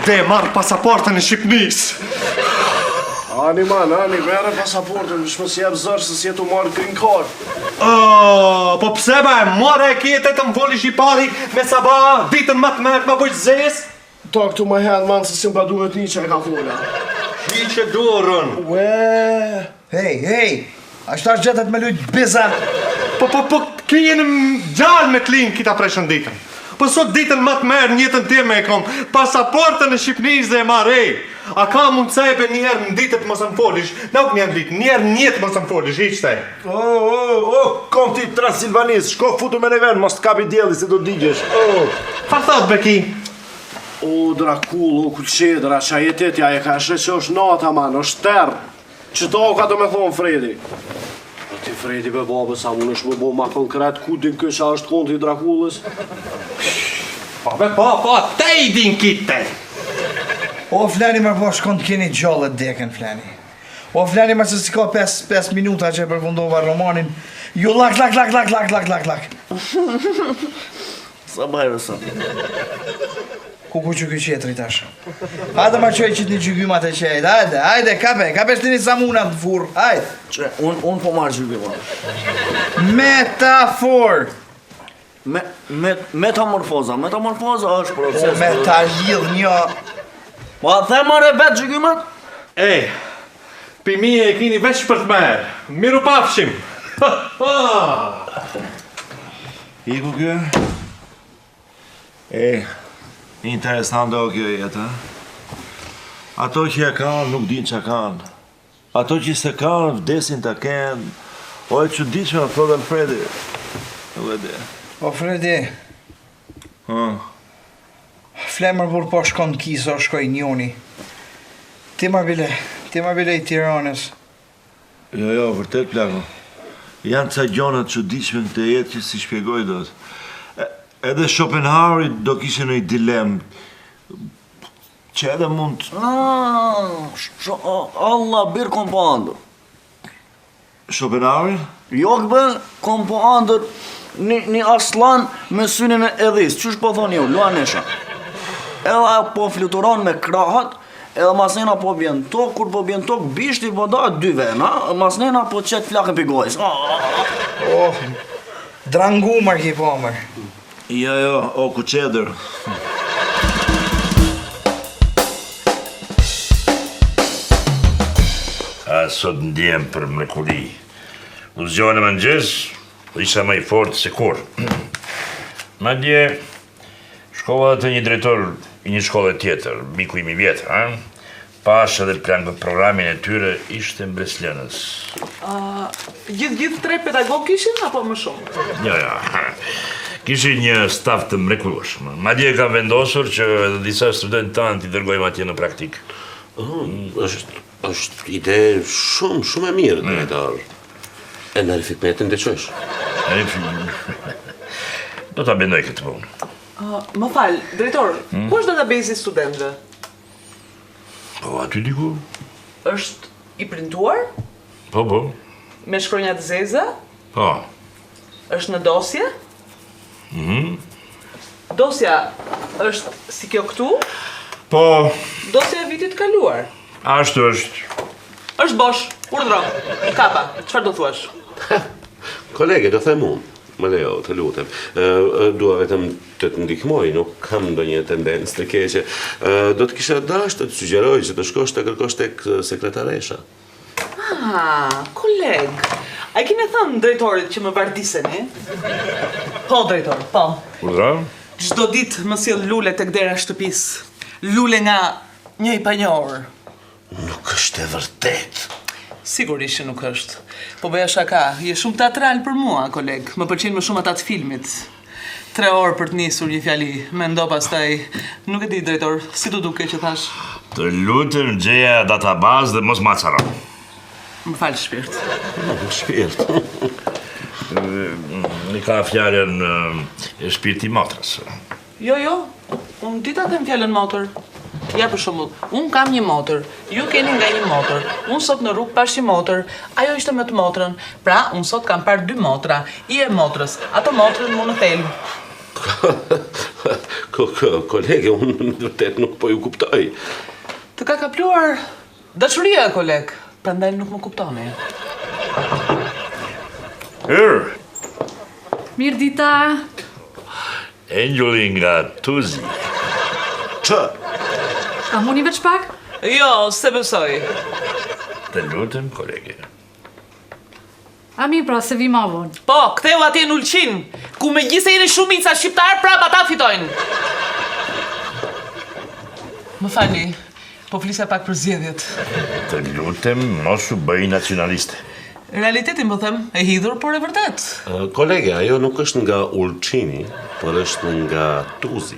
Dhe marrë pasaportën e Shqipnisë. Ani man, ani, mere pasaportën, vishme si jep zërë se si jetu marrë green card. Po pse ba, more e kjetë të më voli Shqipari me saba ditën më të mërë më bëjtë zes? Ta këtu më hen, man, se si më duhet një që e ka fola. Hiqe durën. Ue. Hej, ashtar gjetet me lujt biza. Po, ki jeni gjallë me t'linë kita preshën ditën. Po sot ditën më të merë njëtën time e kom pasaportën e Shqipnisë dhe e marej. A ka mund të sepe njerë në ditët mos më folish, nuk një ditë, njerë njëtë mos më folish, hiqte. Kom ti Transilvanis, shko futu me neven, mos të kapi djeli si do digjesh. Fa thot Beki? O, Drakull, o, kulqedra, qa jetetja e ka shre që është nata, man, është terë. Që to ka do me thonë Fredi? A ti Fredi be babë, sa mund është me bo ma konkret, ku din kësha është konti i Drakullës? Po, te i din kitte. O, Flani më po shkon të keni gjallët deken, Flani. O, Flani më se si ka 5 minuta që e përfundova romanin, ju lak. Sa bajrë sa? Ku që këj qetëri tash? Hajde ma qoj qitë një gjygymat e qejt, hajde, kape shtë një samuna të furë, hajde. Që, unë po marrë gjygymat. Metafor. Metamorfoza është proces. O, me ta lidh një... Po a the marrë e vetë gjygymat? Pimi e kini veç për të merë, miru pafshim. Iku kjo? Interesant do kjo jetë, Ato që e kanë nuk din që kanë. Ato që se kanë vdesin të kenë. O e që diqme në thot Alfredi. Nuk e di. O, Fredi. Flemër për po shkon të kiso, shkoj njoni. Ti ma bile i Tiranës. Jo, vërtet plako. Janë ca gjonat që diqme në të jetë që si shpjegoj do të. Edhe Schopenhaueri do kishe në i dilemë. Që edhe mund të... Allah birë kom po andër. Schopenhaueri? Jo këbë, kom po andër një aslan me synin e edhis. Qysh po thoni ju, luan esha. Edhe po fluturon me krahat, edhe masnena po bjen tok, kur po bjen tok, bishti po da 2 vena, masnena po qet flakën për gojës. Oh, drangu mër ki po mër. Jo, o ku qeder. Sot ndjem për mrekulli. Uzione më mëngjes, isha më i fort se kur. Madje, shkova të një drejtor i një shkolle tjetër, miku im i vjetër, Pash edhe programin e tyre ishte mbreslënës. Gjithë 3 pedagog kishin, apo më shumë? Jo. Kishin një staf të mrekullueshëm. Madje kam vendosur që edhe disa studentë tanë t'i dërgojmë atje në praktik. është ide shumë e mirë, drejtor. E në Fikmetin dhe qësh? Do t'a bendoj këtë punë. Më falë, drejtor, ku është database i studentëve? Po, aty diku. është i printuar? Po. Me shkronjat zeza? Po. është në dosje? Dosja është si kjo këtu? Po. Dosja e vitit kaluar? Ashtu është. është bosh, urdhro, kapa, çfarë do thuash? Kolege, do them unë. Më lejo, të lutem. Dua vetëm të të ndihmoj, nuk kam ndonjë tendencë të keqe. Do të kisha dashur të të sugjeroj që të shkosh të kërkosh tek sekretaresha. Koleg, a i kine thënë drejtorit që më vardiseni? Po, drejtor, po. Urdhro? Çdo ditë më sjell lule tek dera shtëpis. Lule nga një i panjohur. Nuk është e vërtet. Sigurisht që nuk është. Po bëja shaka, je shumë teatral për mua, koleg. Më pëlqen më shumë ata të filmit. 3 orë për të nisur një fjali. Mendo pastaj, nuk e di drejtor, si do duke që thash? Të lutem gjeja database dhe mos ma caro. Më falë shpirt. Shpirt. Një ka fjallën e shpirti motrës. Jo, unë dita them fjallën motor. Ja për shembull, unë kam një motor, ju keni nga një motor, unë sot në rrugë pash një motor, ajo ishte me të motrën, pra unë sot kam parë 2 motra, i e motrës, ato motrën më në thelb. Kolege, unë në vërtet nuk po ju kuptoj. Të ka kapluar dashuria, koleg. Prandaj nuk më kuptoni. Mirë dita. Angeli nga Tuzi. Që? A muni veç pak? Jo, se besoj. Të lutem, kolege. A mirë pra, se vi ma vonë. Po, ktheu atje në Ulqin, ku me gjithse jeni shumica shqiptar, prap ata fitojnë. Më fali, po flisja pak për zgjedhjet. Të lutem, mos u bëj nacionaliste. Realitetin më them, e hidhur, por e vërtet. Kolege, ajo nuk është nga Ulqini, por është nga Tuzi.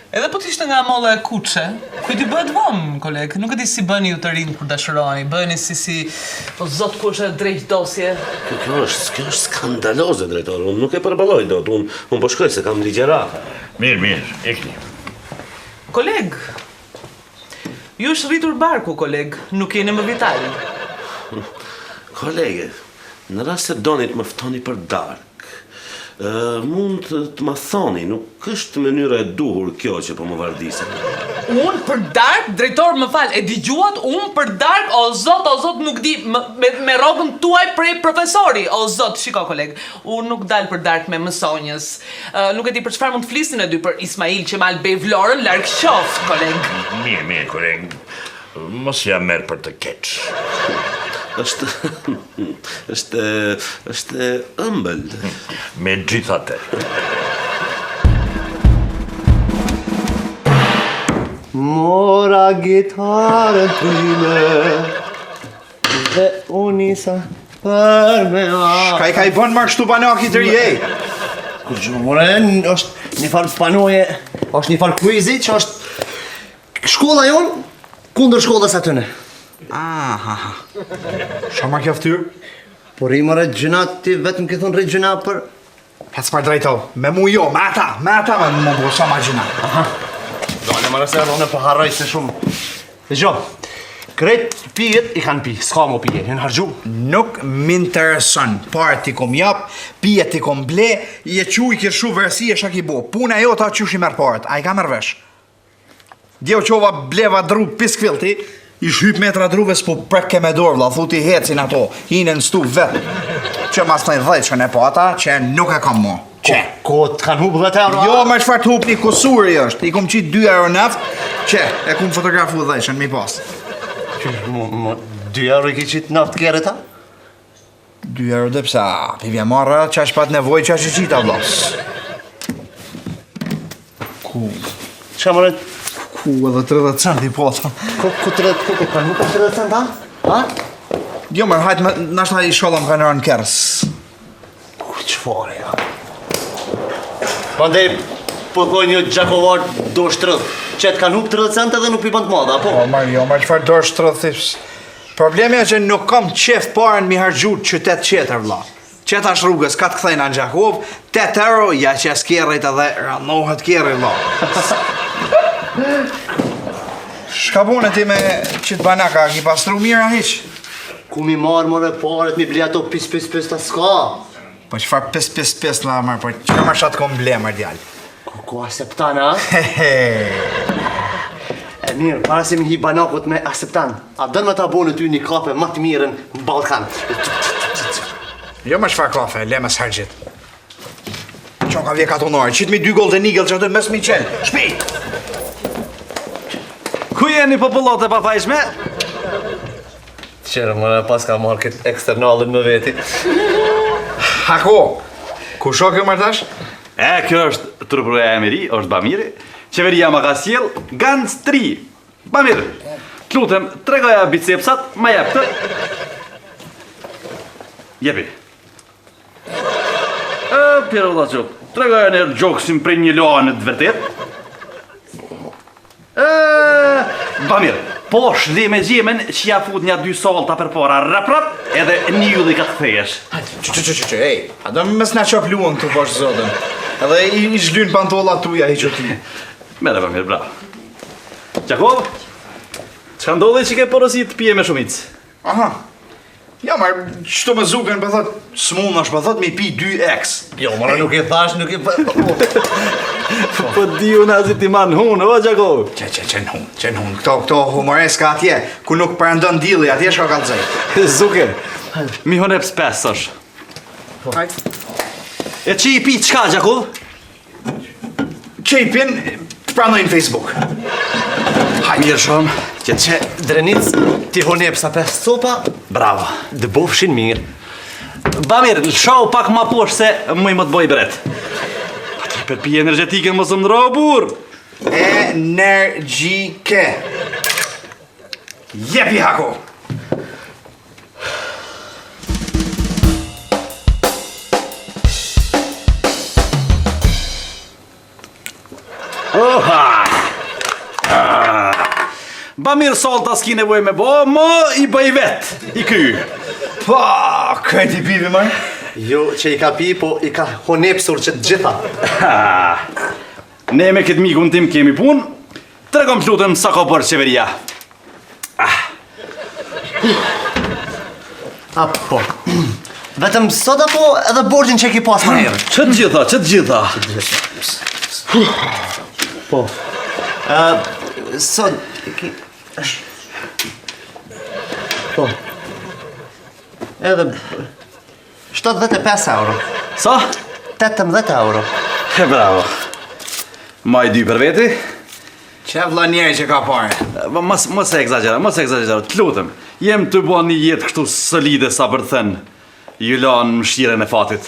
Edhe po t'ishte nga molla e Kuçe, kujti bëhet vomë, koleg. Nuk e di si bëni ju të rinj kur dashuroni, bëni si po zot ku është drejt dosje. Kjo është skandaloze, drejtor. Unë nuk e përballoj dot. Unë po shkoj se kam ligjëratë. Mirë, ekni. Koleg, ju është rritur barku, koleg, nuk jeni më vital. Kolege, në rast se doni të më ftoni për darkë, mund të më thoni, nuk është mënyra e duhur kjo që po më vardisën. Unë për dark, drejtor më fal, e dëgjuat, unë për dark, o zot, nuk di, me rrogën tuaj prej profesori, o zot, shiko koleg, unë nuk dal për dark me mësonjës, nuk e di për çfarë mund të flisnin e dy për Ismail Qemal Bej Vlorën, larg qoft, koleg. Mirë, koleg, mos ja merr për të keq. është ëmbël. Megjithatë. Mora gitarën time dhe unisa për me Ka i bën marrë shtu banaki të rjej. Kur gjumore, është një farë panoje, është një farë kuizi që është shkolla jonë kundër shkollës atyne. Aha. Ша ma kjo ftyrë? Por i mëre gjënat ti vetëm ke thonë rejtë gjëna për... Hec par drejto, me mu jo, me ata me më bo, ša ma gjina. Dole mëre se rone për harroj se shumë. Dhe gjo, krejt pijet i kanë pi, s'ka mo pije, në hargju. Nuk m'intereson, parë ti kom jap, pije ti kom ble, i e quj kirshu versi e shak i bo. Puna jo ta qush i merë parët, a i ka merë vesh. Djeo qova bleva dru piskvilti, ish hyp metra druve s'po prekke me dorë, vla, thuti hecin ato, hinë në stup vetë. Që mas të një që ne po ata, që nuk e kam mo. Që? Ko të kanë hubë 10 euro? Jo, ma shfar të hup një kusuri është, i kom qitë 2 euro naft, që e kom fotografu dhejshën, mi pas. 2 euro i ki qitë naft kere ta? 2 euro dhe psa, pivja marra, që është pat nevoj që është qita vlos. Ku? Që mëret? Ku edhe 30 centi po ta. Ku kanë nuk e 30 centa? Ha? Jo mërë, hajtë nashta i shollam ka nërën kërës. Ku qëfare, ja? Pandej, po thoj një gjakovar do shtërët, që të kanë hup 30 centa dhe nuk pi bënd madha, apo? O, marë, jo, marë qëfar do shtërët thips. Problemi e që nuk kam qef parën mi hargjut qytet qeter, vla. Qeta është rrugës, ka të këthejnë në Gjakov, 8 euro, ja që s'kerrit edhe ranohet kerri, vla. Shka bune ti me qitë banaka, ki pastru mira hiq? Ku mi marë mëre paret, mi ble ato pis ta s'ka. Po qëfar pis la marë, po që më shatë kom ble marë djallë. Ku aseptan, ha? E mirë, para se mi hi banakot me aseptan, a dënë me ta bo në ty një kafe më të mirën në Balkan. Jo më shfar kafe, le me s'hargjit. Qo ka vje katonore, qitë mi 2 golden eagle që të mes mi qenë, shpejt! Ku jeni popullate pa fajshme? Qërë mëre pas ka marrë këtë eksternalin më veti. Hako, ku shok kjo martash? Kjo është trupruja e meri, është Bamiri. Qeveria ma ka sjell Ganz 3. Bamir, të lutem, tregoja bicepsat, ma jep të. Jepi. Pjero Vlaqok, tregoja nërë gjokësim prej një loanë të vërtet. Bamir, po shdi me gjemen që ja fut një 2 salta për para rap, edhe një ylli ka të thejesh. Që, ej, a do mes na qop luën këtu poshtë zotën. Edhe i zhlyn pantolla tuja i që ti. Mere, Bamir, bravo. Gjakov, që ndodhe që ke porosit pije me shumic? Aha, Ja, mar çto më zuken për thot, s'mundash për thot me pi 2x. Jo, mora nuk e thash, nuk e... Po di unë azi ti man hunë, o Gjako? Qen hun. Këto humoreska atje, ku nuk përëndon dilli, atje shka kalzej. Zuke, mi hone pes është. E që i pi qka, Gjako? Qejpin, të pranojnë Facebook. Mirë shumë. Që drenic ti honep sa 5 copa, bravo, dë bofshin mirë. Bamir, lëshau pak ma poshtë se mëj më të boj bret. Ati për pi energetike më së më ndro, bur. Energjike. Jepi hako. Oha! Bamir solta s'ki nevoj me bo, mo i bëj vet, i ky. Pa, këti pivi mërë? Jo që i ka pi, po i ka honepsur që të gjitha. Ne me këtë mikun tim kemi pun, tregom t'lutem sa ka bërë qeveria. Apo, vetëm sot apo edhe borgjin që ki pas më herë? Që të gjitha? Po, sot... Po, edhe 75 euro. Sa? 18 euro. E bravo. Ma i dy për veti? Që vla njerë që ka pare? Mos e egzagjerar, t'lutem. Jem të bo një jetë kështu solide sa për të thënë. Ju lanë mëshiren e fatit.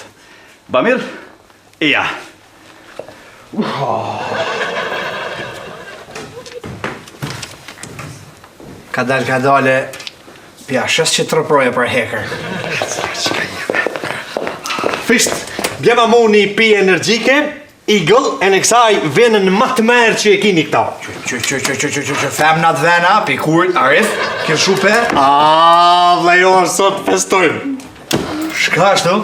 Bamir? Ja. Ka dale, pja shes që të rëproje për hacker. Fisht, bjema mu një pi energjike, Eagle, e në kësaj venën më të merë që e kini këta. Që femna të vena, pi kur, Arif, kjo shupe? Vlajor, sot festojnë. Shka ashtu?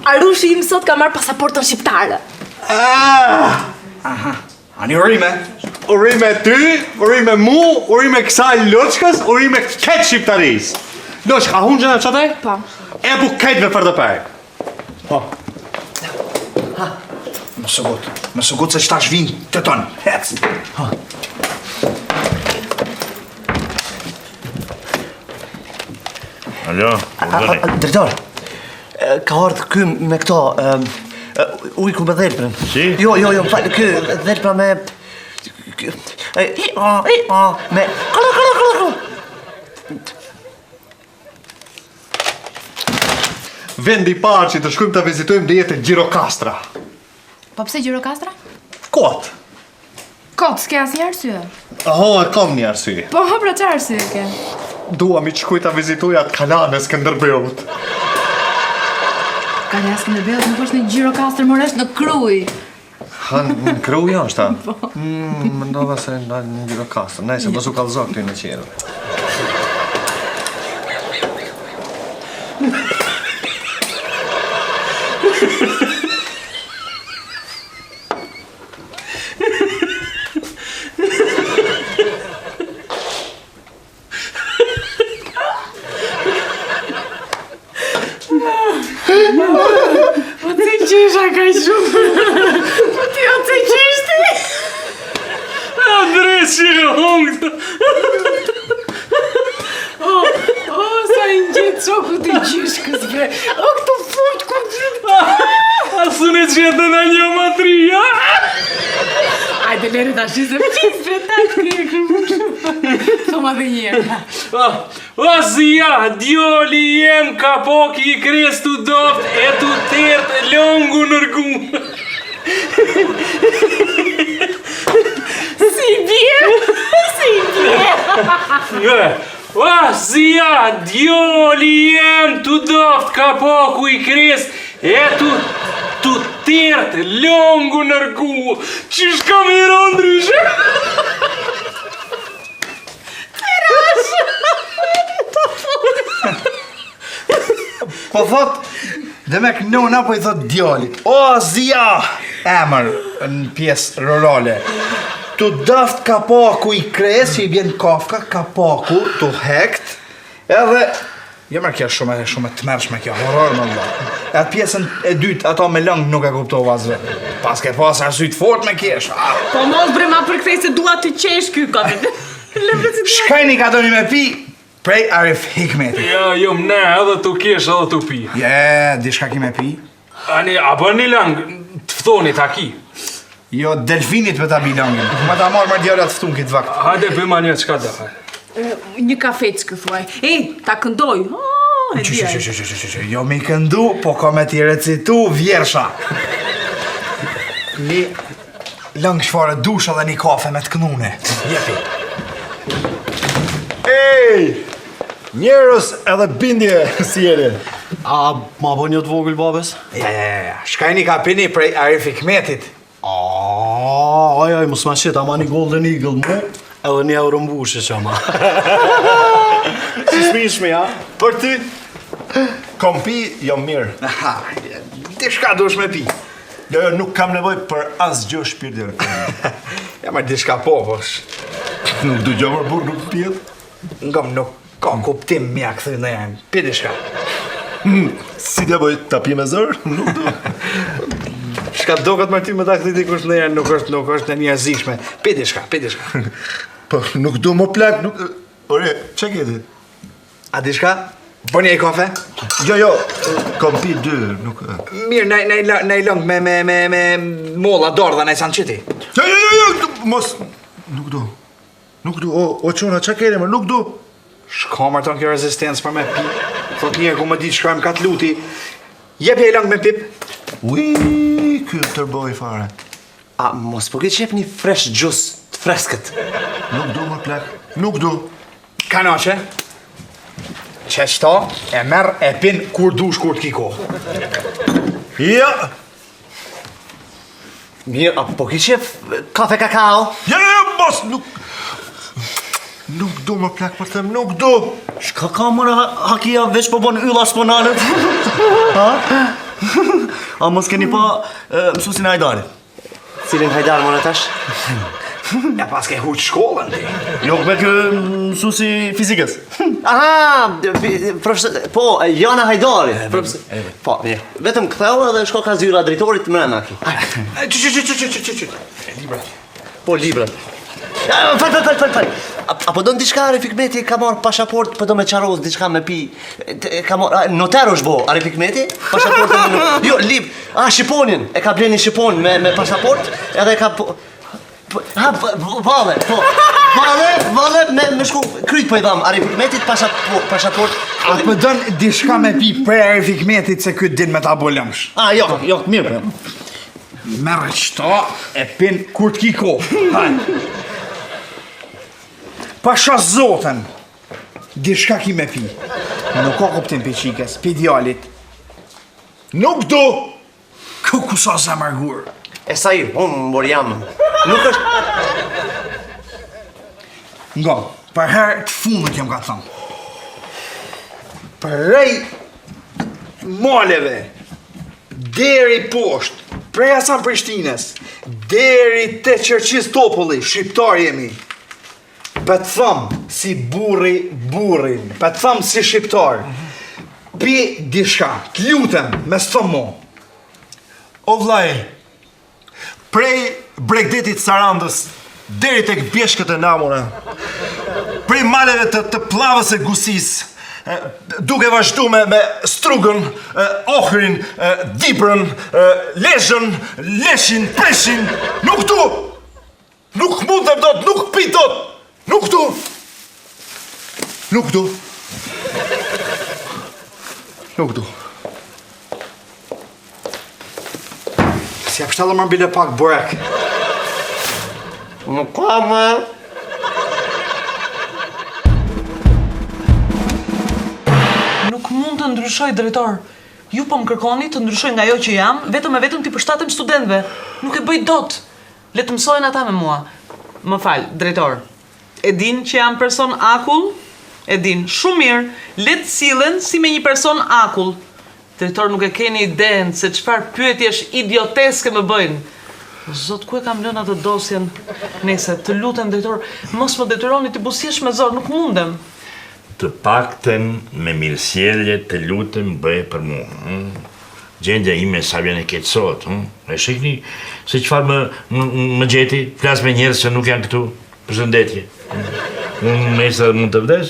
Arushi im sot ka marrë pasaportën shqiptare. Ani urime? Urime ty, urime mu, urime kësaj loçkës, urime këtë shqiptaris. Loçk, a hunë gjëna qataj? Po. E bu këtëve për të pej. Po. Më së gut se qëtash vinë të tonë. Hec. Alo, Drejtor, ka ardhë ky me këto, ujku me dhelprën. Si? Jo, më falë, ky dhelpra me... Me... Kala. Vendi parë që të shkujmë të vizitojmë dhe jetë Gjirokastra. Po pse Gjirokastra? Kot. Kot, s'ke asnjë arsye. Aho, e kam një arsye. Po, pra çfarë arsye ke? Dua mi qkuj të vizituja të Kalane Skënderbeut. Kalane Skënderbeut nuk është në Gjirokastër, por është në Kruj. Në Kruj është ta? Mendova se në Gjirokastër. Nejse, mos u kallëzo këty në qelë. Po të qisha ka shumë. Po ti o të qishti. Andres që e hongë. O, sa i njëtë qoku të qishkës, bre. O, këto fort ku gjithë. Asë në qëtë në një matria. Ajde, lere ta shi se pëqis, bre, ta të kërë kërë. Thoma dhe njërë. O, zia, djoli jem ka poki i krestu doft e tu tërtë longu nërgu. Si bje. O, zia, djoli jem tu doft ka poku i krestu e tu tërtë longu nërgu. Qish ka me rëndryshe? Po thot, dhe me kënona po i thot djallit. O, zia! Emër në pjesë rurale. Tu daft kapaku i kres që i vjen kafka, kapaku tu hekt, edhe Jo më kjo shumë e tmerrshme kjo, horror më valla. E atë pjesën e dytë ato me lëng nuk e kuptova as vetë. Pas ke pas arsye të fortë me kesh. Po mos bre ma për këtë se dua të qesh ky kafe. Shkajni ka doni me pi prej Arif Hikmeti. Ja, jo më ne, edhe tu kesh edhe tu pi. Diçka ki me pi? Ani, a bëni lang, të fthoni ta ki. Jo, delfinit me ta bi langin. Ma ta marrë djara të ftun këtë vakt. Hajde bëjma një çka do. Një kafe që këthuaj. Ta këndoj. Jo mi këndu, po ka me t'i recitu vjersha. Një lëng shfare dusha dhe një kafe me t'knune. Jepi. Ej! Njerës edhe bindje si jeri. A ma bo një të vogël babes? Ja. Shkajni ka pini prej Arif Hikmetit. Aj, mos ma qit, ama një Golden Eagle mu, edhe një euro mbushë që ama. Si smishme, ja? Për ty, kom pi, jo mirë. Dishka dush me pi. Jo, nuk kam nevoj për asgjë shpirë dhe. Ja, ma dishka po, vosh. Nuk du gjomër burë, nuk pjetë. Ngam nuk ka kuptim mja këthë në janë. Pi dishka. Si dhe boj të pi me zërë, nuk du. Shka do këtë mërti me ta këti dikush në janë nuk është në njerëzishme. Pi dishka. Po, nuk du më plak, nuk... Ore, që kjeti? A dishka? Po një kafe? Jo, kom pi 2, nuk... Mirë, nej lëng me molla dorë dhe nej sanë qiti. Jo, mos... Nuk du, o qona, që kjeri më, nuk du. Shka mërton kjo rezistencë për me pi. Thot njerë ku më di shkojmë katë luti. Jepje i lëng me pip. Ui, kjo tërboj fare. A, mos po këtë qep një fresh gjus të freskët. Nuk du më plak, nuk du. Kanoqe, qeshta e merë e pin kur dush kur t'kiko. Ja! Mirë, a po këtë qep kafe kakao? Ja, mos, nuk du më plak për them, nuk du. Shka ka mëra hakia veç po bon ylla s'ponanët? Ha? A mos keni pa mësusin Hajdari? Cilin Hajdar mëra tash? Ja pas ke huq shkollën ti. Jo me kë mësusi fizikës. Aha, po, Jana Hajdari. Po, vetëm këtheu edhe shko ka zyra drejtorit mrena ki. Librat. Po, librat. Fal. Apo do në diçka Arif Hikmeti ka marrë pasaport, për do me qaroz diçka me pi. Ka marrë, noter është bo, Arif Hikmeti? Pasaportën me... Jo, lip, Shqiponin, e ka bleni Shqipon me pasaport, edhe ka... Ha, vale, me shku, kryt për i dham, Arif Hikmetit pasaport... A për dënë diçka me pi prej Arif Hikmetit se këtë din me ta bolëmsh. Jo, mirë. Merë qëta e pin kur t'kiko. Hajnë. Pasha zotën, diçka ki me pi. Nuk ka kuptim pi qikes, pi djalit. Nuk do! Ku sa zemërgur. E sa i, mor jam. Nuk është... Nga, për herë të fundët jam ka thëmë. Prej maleve, deri poshtë, prej Hasan Prishtines, deri te Qerqis Topulli, shqiptar jemi. Për të thëmë si burin, për të thëmë si shqiptar, pi dishka, të lutem, me së thëmë mo. O vlaj, prej Bregdetit Sarandës, deri tek bjeshkët e namura, prej maleve të plavës e gusis, duke vazhdu me strugën, ohrin, dibrën, leshën, leshin, preshin, nuk du! Nuk mundem dot, nuk pi dot! Nuk du! Nuk du! Nuk du! Si ja pështallë më bile pak burek. Nuk ka më... Nuk mund të ndryshoj, drejtor. Ju po më kërkoni të ndryshoj nga jo që jam, vetëm t'i përshtatem studentëve. Nuk e bëj dot. Le të mësojnë ata me mua. Më fal, drejtor. E din që jam person akull? E din shumë mirë. Le të sillen si me një person akull. Drejtor, nuk e keni idenë se çfarë pyetjesh idioteske më bëjnë. Zot, ku e kam lënë atë dosjen? Nese, të lutem drejtor, mos më detyroni të buzëqesh me zor, nuk mundem. të pakten me mirësjellje të lutem bëj për mua. Gjendja ime sa vjen e keq sot. E shihni se çfarë më gjeti, flas me njerëz që nuk janë këtu. Përshëndetje. Unë nëse mund të vdes,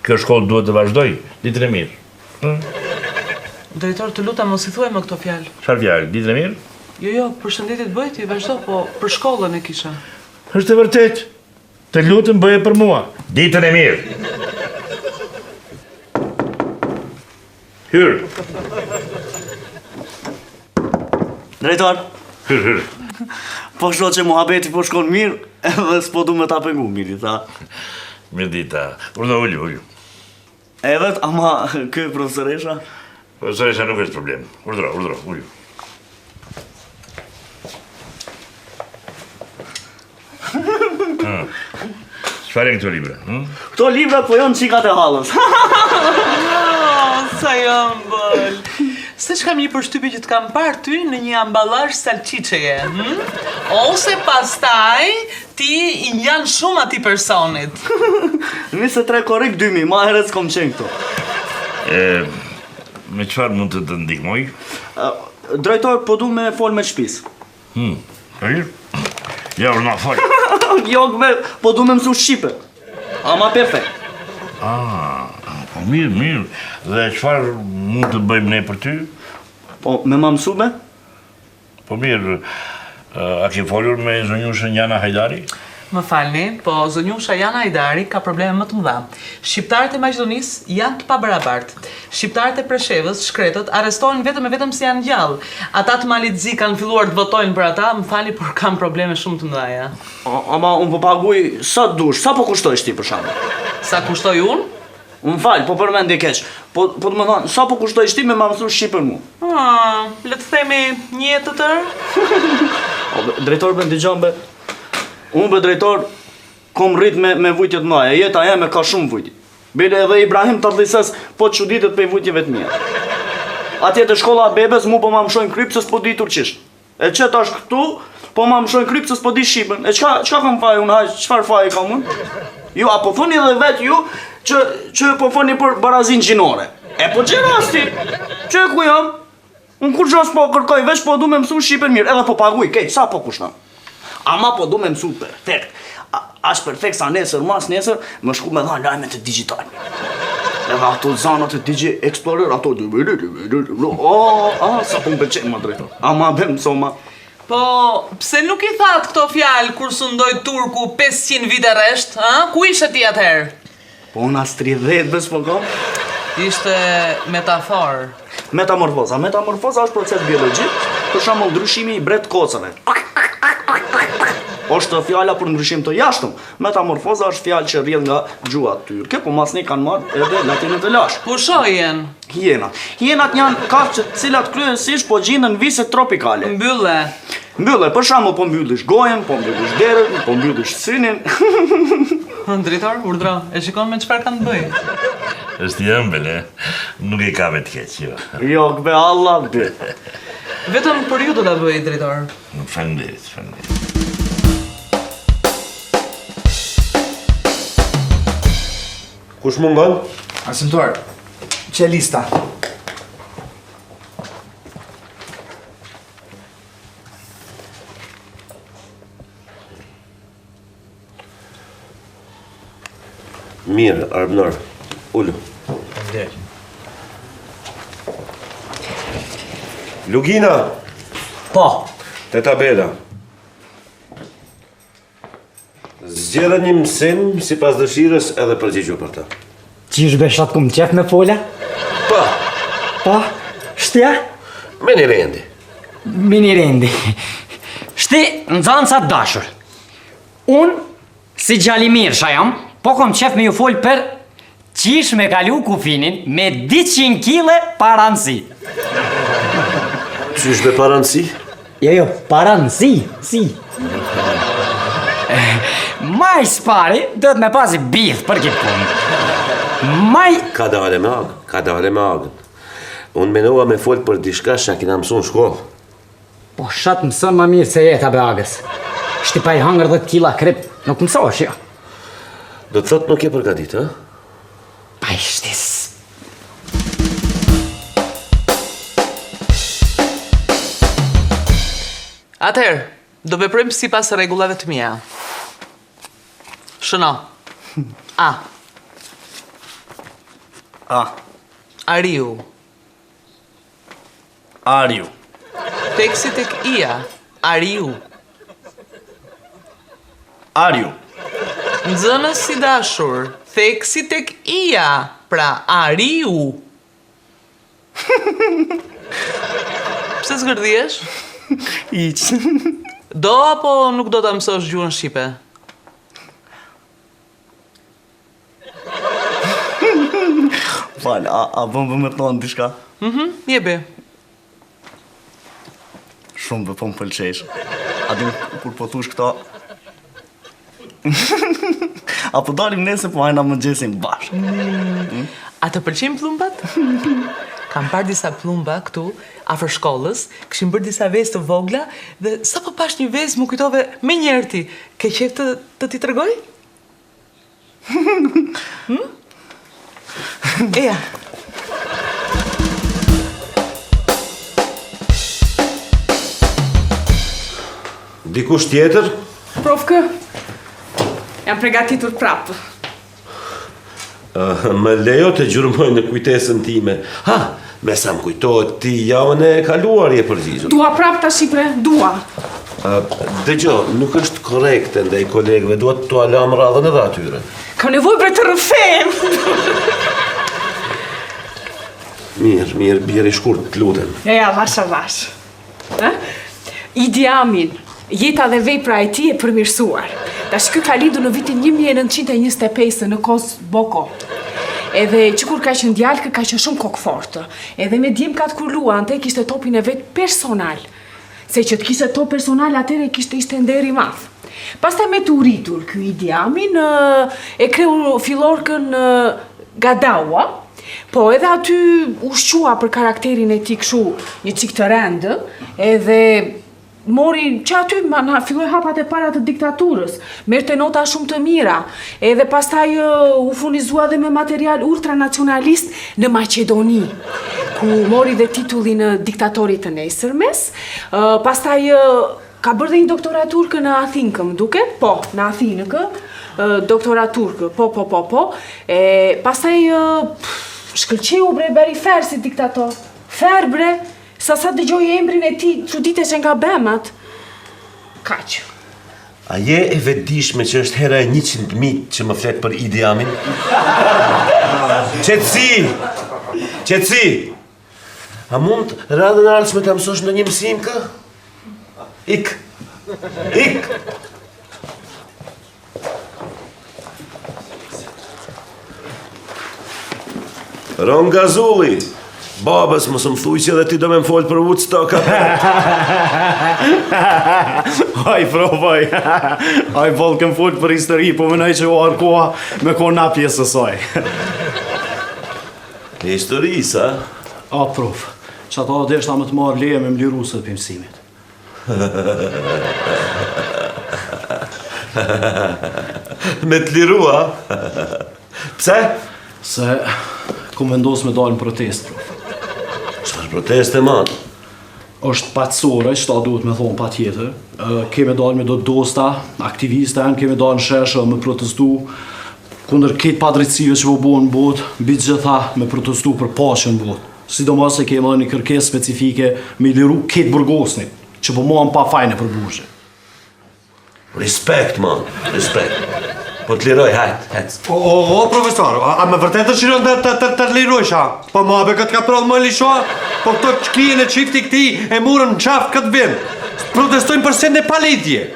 kjo shkollë duhet të vazhdoj, ditën e mirë. Drejtor, të lutem mos I thuaj më këto fjalë. Çfarë fjalë? Ditën e mirë? Jo, përshëndetje të bëj ti, vazhdo, po për shkollën e kisha. Është e vërtet. Të lutem bëje për mua. Ditën e mirë. Hyr. Drejtor, Hyr. po shlo që muhabeti po shkon mirë, edhe s'po du me ta pengu mirë, tha. Mirë dita. Urdo, ullu. Edhe, ama kë profesoresha? Profesoresha nuk është problem. Urdhro, ullu. Çfarë janë këto libra? Këto libra po janë qikat e hallës. Sa jam bëll. Se që kam një përshtypje që të kam parë ty në një amballazh salciçeje. Ose pastaj ti I ngjan shumë atij personit. 23 korrik 2000, ma herët s'kom qenë këto. Me çfarë mund të ndihmoj? Drejtor, po du me fol me shtëpis. Mirë? Ja, urna fol. Jo, po du me mësu shqipe. Ama perfekt. Po mirë. Dhe çfarë mund të bëjmë ne për ty? Po, me ma mësu me? Po mirë, a ke folur me zonjushën Jana Hajdari? Më falni, po zonjusha Jana Hajdari ka probleme më të mëdha. Shqiptarët e Maqedonisë janë të pabarabartë. Shqiptarët e Preshevës, shkretët, arrestohen vetëm se janë gjallë. Ata të Malit Zi kanë filluar të votojnë për ata, më falni, por kanë probleme shumë të mëdha. Ama unë po paguj sa dush, sa po kushtoj ti për shembull? Sa kushtoj unë? Unë falj, po përmendje keq. Po të më thonë, sa po kushtoj ti me ma mësu shqipën mu? Le të themi një jetë të tërë? Drejtor be ndigjon be. Unë be drejtor kom rrit me vujtjet mëdha. Jeta jeme ka shumë vujtje. Bile edhe Ibrahim Tatlises po çuditet pe vujtjeve të mia. Atje te shkolla bebes mu po ma mësojnë kryp se s'po di turqisht. E që tash këtu po ma mësojnë kryp se s'po di shqipen. E çka kam faj unë, çfarë faj kam unë? Ju apo thoni edhe vet ju që po foni për barazin gjinore. E po që rasti? Që ku jam? Unë kur gjas po kërkoj, veç po du me mësu shqipen mirë, edhe po paguj, kej, sa po kushton? Ama po du me mësu perfekt. Ashtë perfekt sa nesër, mas nesër, më shku me dha lajme të digital. Edhe ato zanat të Digi Explorer, ato sa po më pëlqen më drejtor. Ama be mësoma. Po, pse nuk I thatë këto fjalë kur sundoi turku 500 vite rresht, Ku ishe ti atëherë? Po unë as 30 bes po kam. Ishte metaforë. Metamorfoza është proces biologjik, për shembull ndryshimi I bret kocave. Është fjala për ndryshim të jashtëm. Metamorfoza është fjalë që rrjedh nga gjuha tyrke, po masni kanë marrë edhe latinën të lashtë. Po shojen? Hienat janë kafshë të cilat kryesisht po gjenden në vise tropikale. Mbylle, për shembull po mbyllish gojen, po mbyllish derën, po mbyllish synin. Drejtor, urdhro, e shikon me çfarë kanë të bëjë? Është I ëmbël, nuk e ka me të keq, jo. Jo, be Allah be. Vetëm për ju do ta bëj, drejtor. Faleminderit. Kush mungon? Arsimtuar, që lista? Mirë, Arbnor. Ullu. Lugina! Po. Te tabela. Zgjedhë një mësim si pas dëshirës edhe përgjigju për ta. Qish beshat kum qef me fola? Pa, shtja? Mini rendi. Shti në zanë sa dashur. Unë, si Gjalimir jam, po kom qef me ju fol për qish me kalu kufinin me 200 kile paranësi. Qish be paranësi? Jo, paranësi, si. Maj s'pari, dhët me pasi bith për kitë punë. Ka dale me agën. Unë menova me folë për dishka që kina mësu në shkollë. Po shatë mësën ma mirë se jeta be agës. Shti pa I hangër 10 kila krip, nuk mësosh jo. Do të thotë nuk e përgatit, Ai shtis. Atëherë, do veprojmë sipas rregullave të mia. Shëno. A. A. Ariu. Ariu. Teksi tek ia. Ariu. Ariu. Nxënës si dashur. Theksi tek ia. Pra, Ariu. Pse zgërdhiesh? Iq. Do apo nuk do ta mësosh gjuhën shqipe? Fal, a bëm me thonë diçka? Jebi. Shumë po më pëlqesh. A di kur po thush këto? Apo dalim nesër po hajna më gjesim bashkë. A të pëlqejnë plumbat? Kam parë disa plumba këtu, afër shkollës, kishin bërë disa vezë të vogla dhe sa po pash një vezë më kujtove me njerë ti. Ke qef të ti tregoj? Eja. Dikush tjetër? Profkë, jam pregatitur prapë. Më lejo të gjurmoj në kujtesën time. Ha, me sa më kujtohet ti javën e kaluar je përgjigjur. Dua prapë tash ipre, dua. Dëgjoj, nuk është korrekte ndaj kolegëve, duhet t'u alam radhën edhe atyre. Ka nevojë për të rrëfem. Mirë, bjeri shkurt, të lutem. Ja, vash. Idi Amin, jeta dhe vepra e tij e përmirësuar. Tash ky ka lindur në vitin 1925 në Kosboko. Edhe që kur ka qenë djalë, ka qenë shumë kokfortë. Edhe me djemkat kur luante, kishte topin e vet personal. Se që të kishte top personal, atëre ishte nder i madh. Pastaj me të uritur, ky Idi Amin e kreu fillorkën Gadawa, po edhe aty ushqua për karakterin e tij kështu një çik të rëndë, edhe mori që aty filloi hapat e para të diktaturës, merrte nota shumë të mira, edhe pastaj u furnizua dhe me material ultranacionalist në Maqedoni, ku mori dhe titullin diktatorit të nesërmes, pastaj ka bërë dhe një doktoraturkë në Athinë, më duket? Po, në Athinë, doktoraturkë, po, pastaj shkëlqeu bre beri fer si diktator, fer bre, sa dëgjoj emrin e tij, çuditesh nga bemat. Kaq. A je e vetëdijshme që është hera e 100.000 që më flet për Idi Amin? Qetësi! A mund radhën e ardhshme ta mësosh ndonjë mësim kë? Ik! Rongazulli! Babës, mos më thuj që edhe ti do me më folë për Woodstock. Haj, provoj. Haj, volë kem folë për histori, po mënoj që u arkoha me kona pjesë sësoj. Histori, sa? A, prof, që ato deshta më të marrë leje me më liru së të pëmësimit. Me të liru, a? Pse? Se ku vendos me dalë në protest, prof. Çfarë proteste, man? Është patsore, që ta duhet me thonë pa tjetër. Keme dalë me do dosta, aktiviste, keme dalë në sheshë me protestu, kundër këtë padrejtësive që po bojnë në botë, bitë gjitha me protestu për paqen në botë. Sidomos se keme një kërkesë specifike me liru këtë burgosnit, që po muan pa fajne për burgje. Respekt, man, respekt. Po të liroj, hajt. O, profesor, a me vërtet të shiron të lirojsha? Po ma be këtë ka prodhë më lishoa? Po këto që klien e qifti këti e murën në qafë këtë vend. Protestojnë për sende palidje.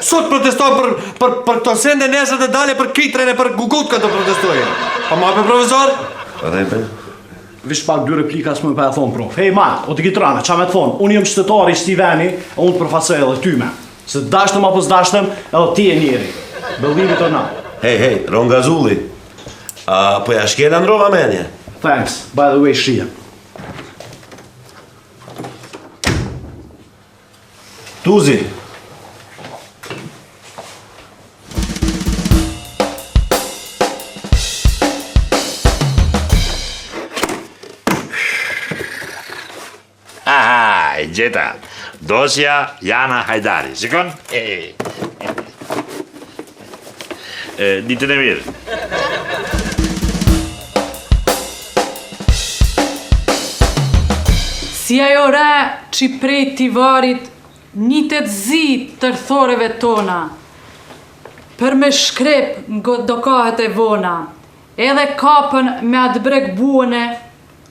Sot protestojnë për këto sende nesër të dale për kitren e për gugut këtë protestojnë. Po ma be, profesor? Repe? Vish pak 2 replika që më pa e thonë, prof. Hej, man, o të gitrane, qa me të thonë? Unë jëm qytetari i Stiveni, a unë të përfacoj edhe ty me. Se dashtëm apo s'dashtëm, edhe ti e njeri. Believe it or not. Hej, Rongazulli. Po ja shkela në rova menje? Thanks. By the way, shia. Tuzi. e gjeta. Dosja Jana Hajdari. Shikon? Ditën e mirë. Si ajo re që prej tivarit njitet zi tërthoreve tona, për me shkrep nga dokahet e vona, edhe kapën me atë brek buone,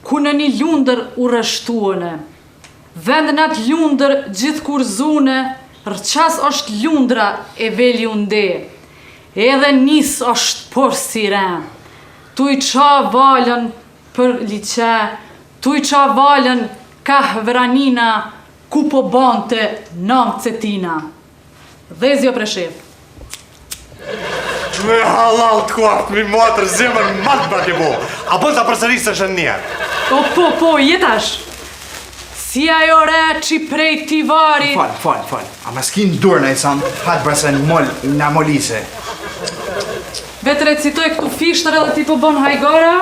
ku në një lundër u rështuone. Vend në atë lundër gjithë kur zune, rëqas është lundra e veli unde, edhe nis është por siren. Tu i qa valën për liqe, tu i qa valën ka vranina, ku po bante nam cetina. Dhezjo preshef. Me halal të kuart, mi matër zemër matë bati bo. A bën të përsërisë është njerë. Po, jetash. Si ajo re që prej tivarit... Fal. A më s'kin dur në i sam, hatë bresen në molise. Vetë recitoj këtu fishtër edhe ti po bon hajgara?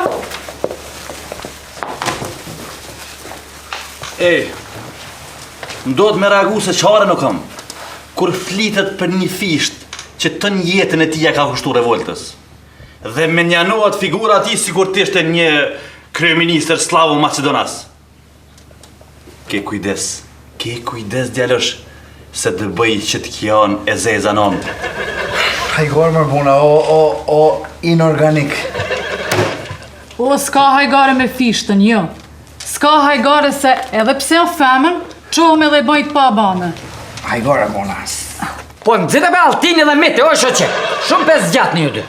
Më do të me reagu se qare në kam, kur flitet për një fisht që të një jetën e tia ka kushtu revoltës. Dhe me njanohet figura ati si kur t'ishte një kryeministër slavo-macedonas. Ke kujdes djallësh, se të bëj që t'kjan e zezanon. Hajgar më buna, o inorganik. O, s'ka hajgare me fishtën, jo. S'ka hajgare se edhe pse o femën, qohëm edhe bëjt pa bane. Hajgar më bunas. Po në dzite për Altini dhe Mete, o shoqe, shumë pes gjatë një dy.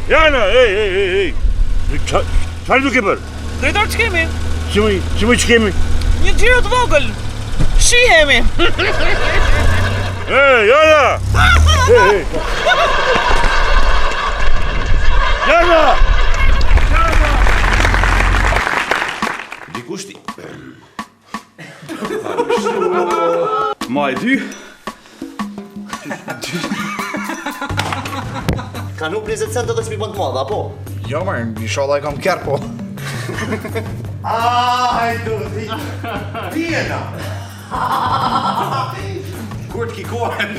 Jana, ej. Çfarë duke bërë? Drejtor që kemi? Që kemi? Një gjiro të vogël. Shihemi. Jana! Jana! Dikush ti. Ma e dy? Ka nuk 20 cent edhe s'mi bënd të madha, po? Jo, mërë, inshallah i kam kjerë, po. Hajdu, Pjena! Kur t'ki kohë,